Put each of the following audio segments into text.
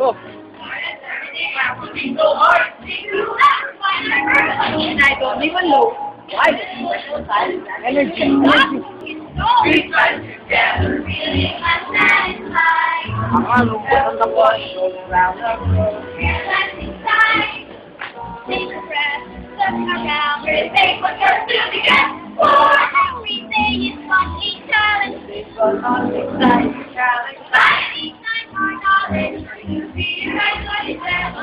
Go. And I don't even know why this is so silent. Energy. Ang along on the bus all around. Take a breath, look around, take what you're doing again. For every day is one each challenge. It's one on the side challenge. Each time more knowledge for you to be right what it says.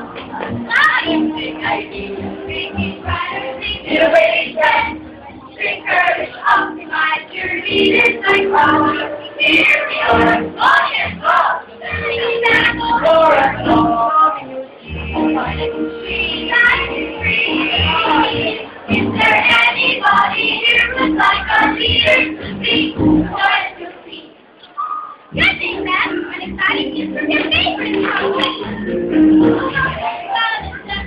Scientific ideas, making brighter things. Innovation, bring courage, optimize your leaders like power. Here we are, on your call. Learning example for us all. Is there anybody here who'd like our leaders to speak? Start to speak. Good thing, Matt. An exciting news from your favorite topic.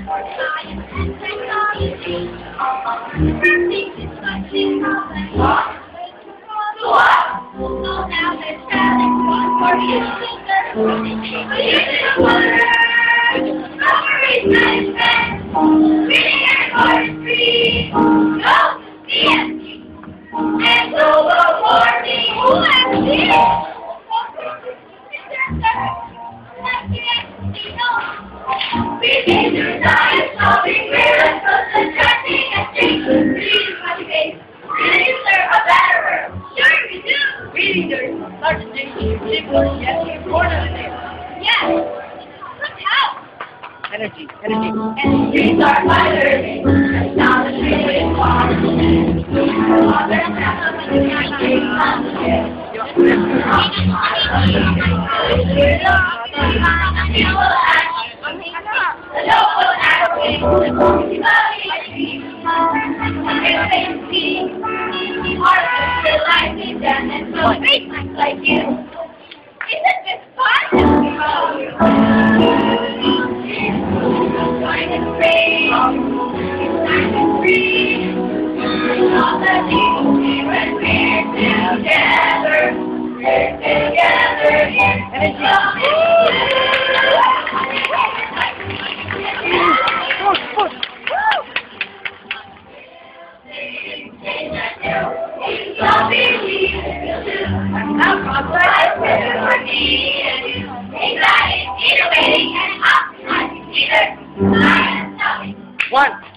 For science and technology. Think it's something complex. What? So now let's challenge one for you. Reading and poetry, no CST, and global warming. Who has this? Reading through science, solving miracles, and testing and things. Reading motivates. Reading serve a better world. Sure we do. Reading there's such things as ridiculous yet important. Yes. Energy. And streets are my learning. Technology is farming. Modern technology like you. Isn't this fun? One.